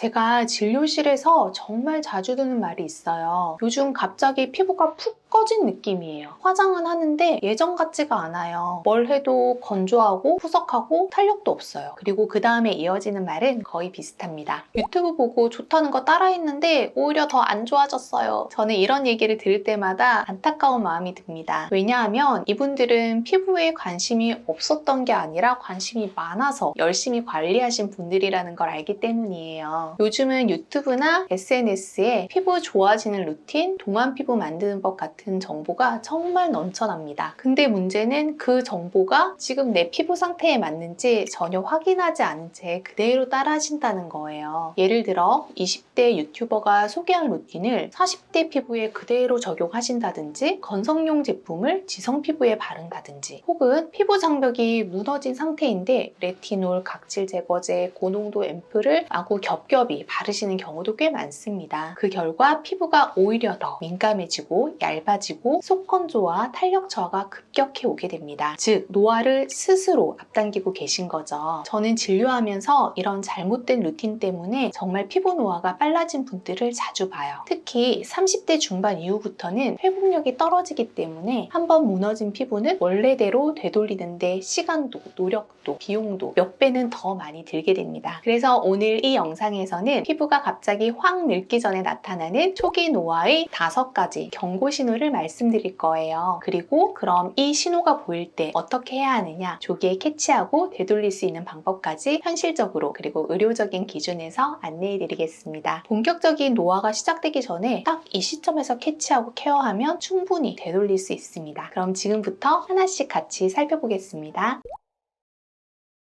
제가 진료실에서 정말 자주 듣는 말이 있어요. 요즘 갑자기 피부가 푹 꺼진 느낌이에요. 화장은 하는데 예전 같지가 않아요. 뭘 해도 건조하고 푸석하고 탄력도 없어요. 그리고 그 다음에 이어지는 말은 거의 비슷합니다. 유튜브 보고 좋다는 거 따라했는데 오히려 더 안 좋아졌어요. 저는 이런 얘기를 들을 때마다 안타까운 마음이 듭니다. 왜냐하면 이분들은 피부에 관심이 없었던 게 아니라 관심이 많아서 열심히 관리하신 분들이라는 걸 알기 때문이에요. 요즘은 유튜브나 SNS에 피부 좋아지는 루틴, 동안 피부 만드는 법 같은 정보가 정말 넘쳐납니다. 근데 문제는 그 정보가 지금 내 피부 상태에 맞는지 전혀 확인하지 않은 채 그대로 따라하신다는 거예요. 예를 들어 20대 유튜버가 소개한 루틴을 40대 피부에 그대로 적용하신다든지 건성용 제품을 지성 피부에 바른다든지 혹은 피부 장벽이 무너진 상태인데 레티놀, 각질 제거제, 고농도 앰플을 마구 겹겹이 바르시는 경우도 꽤 많습니다. 그 결과 피부가 오히려 더 민감해지고 얇아지고 속건조와 탄력 저하가 급격히 오게 됩니다. 즉 노화를 스스로 앞당기고 계신 거죠. 저는 진료하면서 이런 잘못된 루틴 때문에 정말 피부 노화가 빨라진 분들을 자주 봐요. 특히 30대 중반 이후부터는 회복력이 떨어지기 때문에 한번 무너진 피부는 원래대로 되돌리는데 시간도 노력도 비용도 몇 배는 더 많이 들게 됩니다. 그래서 오늘 이 영상에서는 피부가 갑자기 확 늙기 전에 나타나는 초기 노화의 5가지 경고 신호를 말씀드릴 거예요. 그리고 그럼 이 신호가 보일 때 어떻게 해야 하느냐, 조기에 캐치하고 되돌릴 수 있는 방법까지 현실적으로 그리고 의료적인 기준에서 안내해 드리겠습니다. 본격적인 노화가 시작되기 전에 딱 이 시점에서 캐치하고 케어하면 충분히 되돌릴 수 있습니다. 그럼 지금부터 하나씩 같이 살펴보겠습니다.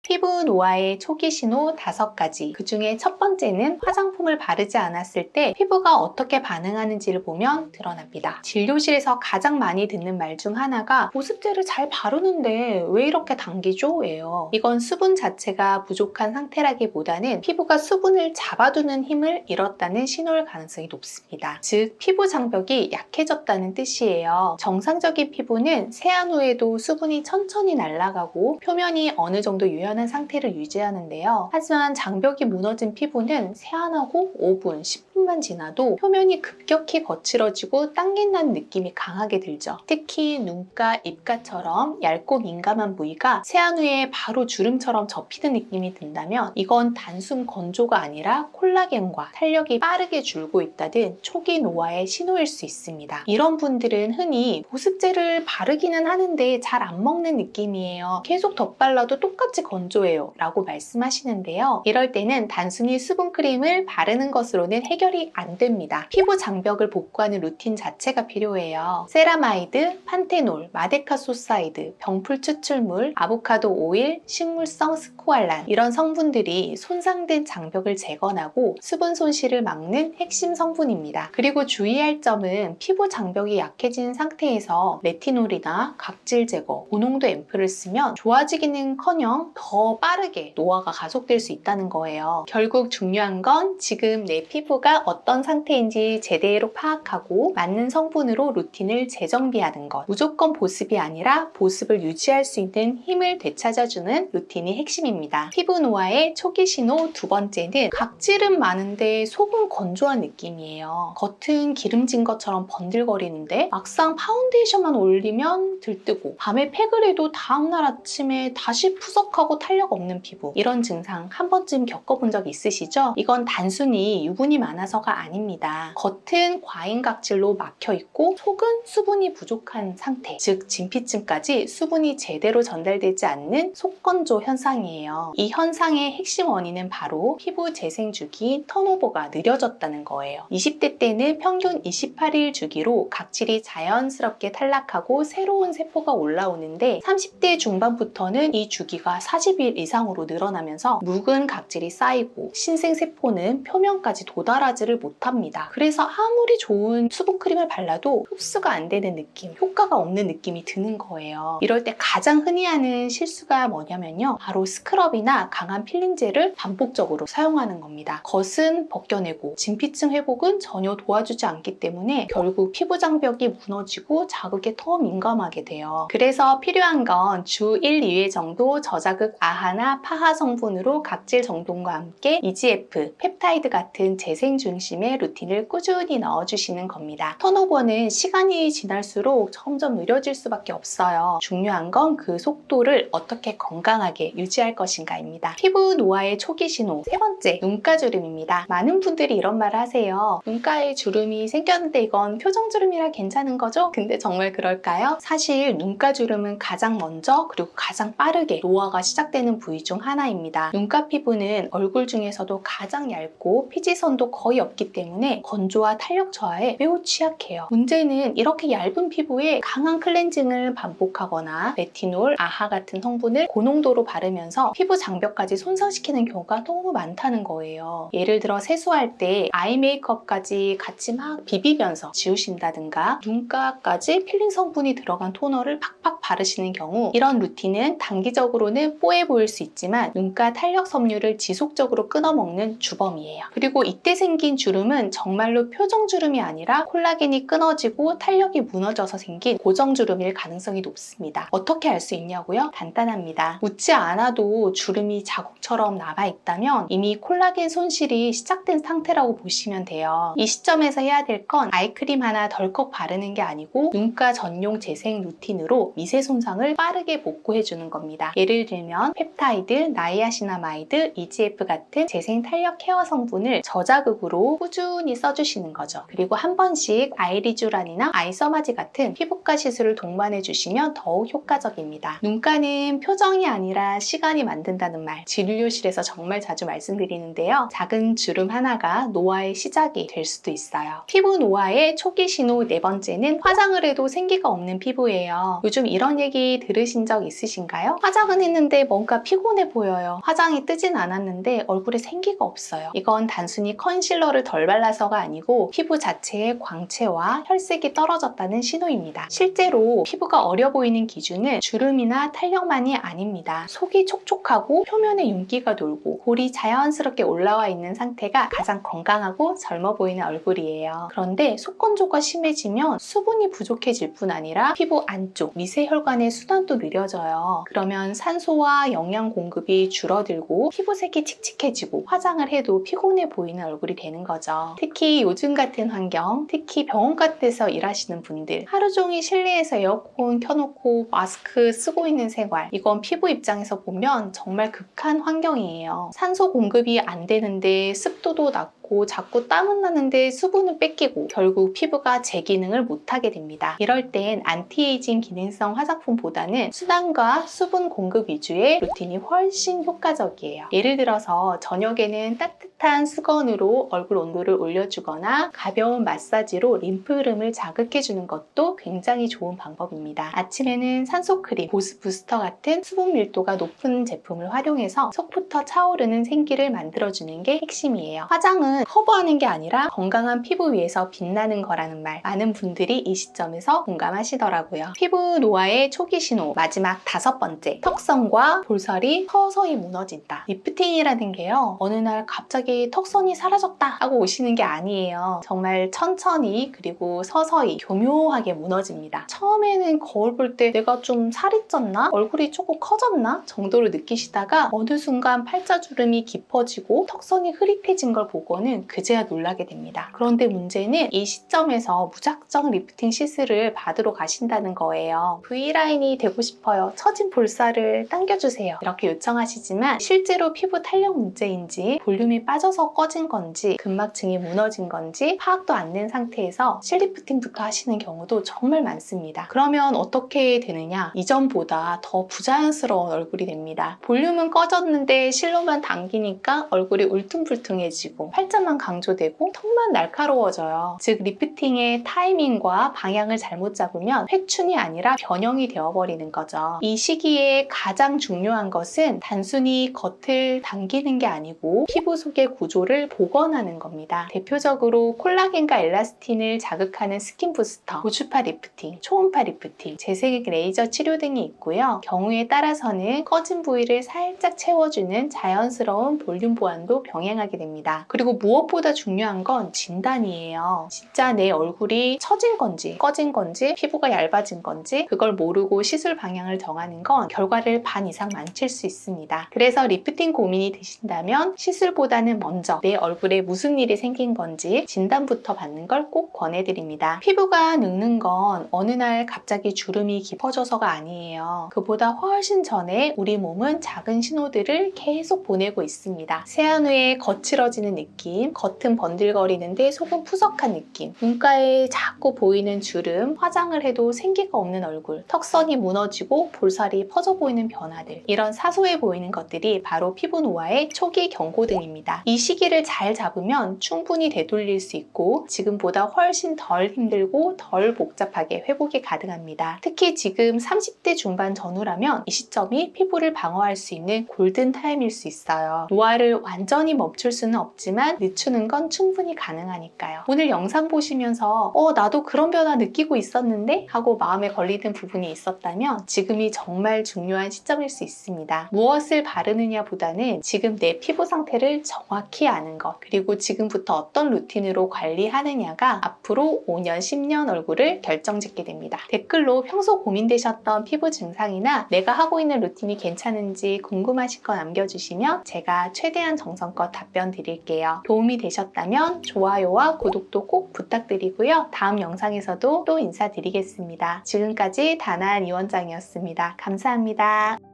피부 노화의 초기 신호 5가지. 그 중에 첫 번째는 화장품을 바르지 않았을 때 피부가 어떻게 반응하는지를 보면 드러납니다. 진료실에서 가장 많이 듣는 말 중 하나가 보습제를 잘 바르는데 왜 이렇게 당기죠? 예요. 이건 수분 자체가 부족한 상태라기보다는 피부가 수분을 잡아두는 힘을 잃었다는 신호일 가능성이 높습니다. 즉 피부 장벽이 약해졌다는 뜻이에요. 정상적인 피부는 세안 후에도 수분이 천천히 날아가고 표면이 어느 정도 유연한 상태를 유지하는데요. 하지만 장벽이 무너진 피부는 세안하고 5분, 10분만 지나도 표면이 급격히 거칠어지고 당긴다는 느낌이 강하게 들죠. 특히 눈가, 입가처럼 얇고 민감한 부위가 세안 후에 바로 주름처럼 접히는 느낌이 든다면 이건 단순 건조가 아니라 콜라겐과 탄력이 빠르게 줄고 있다는 초기 노화의 신호일 수 있습니다. 이런 분들은 흔히 보습제를 바르기는 하는데 잘 안 먹는 느낌이에요. 계속 덧발라도 똑같이 건조해요 라고 말씀하시는데요. 이럴 때는 단순히 수분크림을 바르는 것으로는 해결이 안 됩니다. 피부 장벽을 복구하는 루틴 자체가 필요해요. 세라마이드, 판테놀, 마데카소사이드, 병풀 추출물, 아보카도 오일, 식물성 스코알란 이런 성분들이 손상된 장벽을 재건하고 수분 손실을 막는 핵심 성분입니다. 그리고 주의할 점은 피부 장벽이 약해진 상태에서 레티놀이나 각질 제거, 고농도 앰플을 쓰면 좋아지기는커녕 더 빠르게 노화가 가속될 수 있다는 거예요. 결국 중요한 건 지금 내 피부가 어떤 상태인지 제대로 파악하고 맞는 성분으로 루틴을 재정비하는 것. 무조건 보습이 아니라 보습을 유지할 수 있는 힘을 되찾아주는 루틴이 핵심입니다. 피부 노화의 초기 신호 2번째는 각질은 많은데 속은 건조한 느낌이에요. 겉은 기름진 것처럼 번들거리는데 막상 파운데이션만 올리면 들뜨고 밤에 팩을 해도 다음날 아침에 다시 푸석하고 탄력 없는 피부. 이런 증상 한 번쯤 겪어본 적 있으시죠? 이건 단순히 유분이 많아서가 아닙니다. 겉은 과잉 각질로 막혀있고 속은 수분이 부족한 상태, 즉 진피층까지 수분이 제대로 전달되지 않는 속건조 현상이에요. 이 현상의 핵심 원인은 바로 피부 재생 주기 턴오버가 느려졌다는 거예요. 20대 때는 평균 28일 주기로 각질이 자연스럽게 탈락하고 새로운 세포가 올라오는데 30대 중반부터는 이 주기가 40일 이상으로 늘어나면서 묵은 각질이 쌓이고 신생세포는 표면까지 도달하지를 못합니다. 그래서 아무리 좋은 수분크림을 발라도 흡수가 안 되는 느낌, 효과가 없는 느낌이 드는 거예요. 이럴 때 가장 흔히 하는 실수가 뭐냐면요. 바로 스크럽이나 강한 필링제를 반복적으로 사용하는 겁니다. 겉은 벗겨내고 진피층 회복은 전혀 도와주지 않기 때문에 결국 피부 장벽이 무너지고 자극에 더 민감하게 돼요. 그래서 필요한 건 주 1, 2회 정도 저자극 아하나 파하 성분으로 각질 정돈과 함께 EGF, 펩타이드 같은 재생 중심의 루틴을 꾸준히 넣어주시는 겁니다. 턴오버는 시간이 지날수록 점점 느려질 수밖에 없어요. 중요한 건 그 속도를 어떻게 건강하게 유지할 것인가입니다. 피부 노화의 초기 신호, 세 번째, 눈가주름입니다. 많은 분들이 이런 말을 하세요. 눈가에 주름이 생겼는데 이건 표정주름이라 괜찮은 거죠? 근데 정말 그럴까요? 사실 눈가주름은 가장 먼저 그리고 가장 빠르게 노화가 시작되는 부위 중 하나입니다. 눈가 피부는 얼굴 중에서도 가장 얇고 피지선도 거의 없기 때문에 건조와 탄력 저하에 매우 취약해요. 문제는 이렇게 얇은 피부에 강한 클렌징을 반복하거나 레티놀, 아하 같은 성분을 고농도로 바르면서 피부 장벽까지 손상시키는 경우가 너무 많다는 거예요. 예를 들어 세수할 때 아이 메이크업까지 같이 막 비비면서 지우신다든가 눈가까지 필링 성분이 들어간 토너를 팍팍 바르시는 경우 이런 루틴은 단기적으로는 뽀해 보일 수 있지만 눈가 탄력 섬유를 지속적으로 끊어먹는 주범이에요. 그리고 이때 생긴 주름은 정말로 표정주름이 아니라 콜라겐이 끊어지고 탄력이 무너져서 생긴 고정주름일 가능성이 높습니다. 어떻게 알 수 있냐고요? 간단합니다. 묻지 않아도 주름이 자국처럼 남아있다면 이미 콜라겐 손실이 시작된 상태라고 보시면 돼요. 이 시점에서 해야 될 건 아이크림 하나 덜컥 바르는 게 아니고 눈가 전용 재생 루틴으로 미세 손상을 빠르게 복구해주는 겁니다. 예를 들면 펩타이드, 나이아시나마이드, EGF 같은 재생 탄력 케어 성분을 저자극으로 꾸준히 써주시는 거죠. 그리고 한 번씩 아이리쥬란이나 아이서마지 같은 피부과 시술을 동반해주시면 더욱 효과적입니다. 눈가는 표정이 아니라 시간이 만든다는 말, 진료실에서 정말 자주 말씀드리는데요. 작은 주름 하나가 노화의 시작이 될 수도 있어요. 피부 노화의 초기 신호 네 번째는 화장을 해도 생기가 없는 피부예요. 요즘 이런 얘기 들으신 적 있으신가요? 화장은 했는데 뭔가 피곤해 보여요. 화장이 뜨진 않았는데 얼굴에 생기가 없어요. 이건 단순히 컨실러를 덜 발라서가 아니고 피부 자체의 광채와 혈색이 떨어졌다는 신호입니다. 실제로 피부가 어려 보이는 기준은 주름이나 탄력만이 아닙니다. 속이 촉촉하고 표면에 윤기가 돌고 볼이 자연스럽게 올라와 있는 상태가 가장 건강하고 젊어 보이는 얼굴이에요. 그런데 속건조가 심해지면 수분이 부족해질 뿐 아니라 피부 안쪽 미세혈관의 순환도 느려져요. 그러면 산소와 영양 공급이 줄어들고 피부색이 칙칙해지고 화장을 해도 피곤해 보이는 얼굴이 되는 거죠. 특히 요즘 같은 환경, 특히 병원 같은 데서 일하시는 분들 하루 종일 실내에서 에어컨 켜놓고 마스크 쓰고 있는 생활, 이건 피부 입장에서 보면 정말 극한 환경이에요. 산소 공급이 안 되는데 습도도 낮고 자꾸 땀은 나는데 수분은 뺏기고 결국 피부가 제 기능을 못하게 됩니다. 이럴 땐 안티에이징 기능성 화장품보다는 순환과 수분 공급 위주의 루틴이 훨씬 효과적이에요. 예를 들어서 저녁에는 따뜻한 수건으로 얼굴 온도를 올려주거나 가벼운 마사지로 림프 흐름을 자극해주는 것도 굉장히 좋은 방법입니다. 아침에는 산소크림, 보습 부스터 같은 수분 밀도가 높은 제품을 활용해서 속부터 차오르는 생기를 만들어주는 게 핵심이에요. 화장은 커버하는 게 아니라 건강한 피부 위에서 빛나는 거라는 말, 많은 분들이 이 시점에서 공감하시더라고요. 피부 노화의 초기 신호 마지막 다섯 번째, 턱선과 볼살이 서서히 무너진다. 리프팅이라는 게요, 어느 날 갑자기 턱선이 사라졌다 하고 오시는 게 아니에요. 정말 천천히 그리고 서서히 교묘하게 무너집니다. 처음에는 거울 볼 때 내가 좀 살이 쪘나? 얼굴이 조금 커졌나? 정도로 느끼시다가 어느 순간 팔자주름이 깊어지고 턱선이 흐릿해진 걸 보고는 그제야 놀라게 됩니다. 그런데 문제는 이 시점에서 무작정 리프팅 시술을 받으러 가신다는 거예요. V라인이 되고 싶어요. 처진 볼살을 당겨주세요. 이렇게 요청하시지만 실제로 피부 탄력 문제인지 볼륨이 빠져서 꺼진 건지 근막층이 무너진 건지 파악도 안 된 상태에서 실리프팅부터 하시는 경우도 정말 많습니다. 그러면 어떻게 되느냐? 이전보다 더 부자연스러운 얼굴이 됩니다. 볼륨은 꺼졌는데 실로만 당기니까 얼굴이 울퉁불퉁해지고 팔자만 강조되고 턱만 날카로워져요. 즉 리프팅의 타이밍과 방향을 잘못 잡으면 회춘이 아니라 변형이 되어버리는 거죠. 이 시기에 가장 중요한 것은 단순히 겉을 당기는 게 아니고 피부 속의 구조를 복원하는 겁니다. 대표적으로 콜라겐과 엘라스틴을 자극하는 스킨 부스터, 고주파 리프팅, 초음파 리프팅, 재생 레이저 치료 등이 있고요. 경우에 따라서는 꺼진 부위를 살짝 채워주는 자연스러운 볼륨 보완도 병행하게 됩니다. 그리고 무엇보다 중요한 건 진단이에요. 진짜 내 얼굴이 처진 건지 꺼진 건지 피부가 얇아진 건지 그걸 모르고 시술 방향을 정하는 건 결과를 반 이상 망칠 수 있습니다. 그래서 리프팅 고민이 드신다면 시술보다는 먼저 내 얼굴에 무슨 일이 생긴 건지 진단부터 받는 걸 꼭 권해드립니다. 피부가 늙는 건 어느 날 갑자기 주름이 깊어져서가 아니에요. 그보다 훨씬 전에 우리 몸은 작은 신호들을 계속 보내고 있습니다. 세안 후에 거칠어지는 느낌, 겉은 번들거리는데 속은 푸석한 느낌, 눈가에 자꾸 보이는 주름, 화장을 해도 생기가 없는 얼굴, 턱선이 무너지고 볼살이 퍼져 보이는 변화들, 이런 사소해 보이는 것들이 바로 피부 노화의 초기 경고등입니다. 이 시기를 잘 잡으면 충분히 되돌릴 수 있고 지금보다 훨씬 덜 힘들고 덜 복잡하게 회복이 가능합니다. 특히 지금 30대 중반 전후라면 이 시점이 피부를 방어할 수 있는 골든타임일 수 있어요. 노화를 완전히 멈출 수는 없지만 늦추는 건 충분히 가능하니까요. 오늘 영상 보시면서 나도 그런 변화 느끼고 있었는데 하고 마음에 걸리는 부분이 있었다면 지금이 정말 중요한 시점일 수 있습니다. 무엇을 바르느냐 보다는 지금 내 피부 상태를 정확히 아는 것, 그리고 지금부터 어떤 루틴으로 관리하느냐가 앞으로 5년, 10년 얼굴을 결정짓게 됩니다. 댓글로 평소 고민되셨던 피부 증상이나 내가 하고 있는 루틴이 괜찮은지 궁금하신 거 남겨주시면 제가 최대한 정성껏 답변 드릴게요. 도움이 되셨다면 좋아요와 구독도 꼭 부탁드리고요. 다음 영상에서도 또 인사드리겠습니다. 지금까지 다나은 위원장이었습니다. 감사합니다.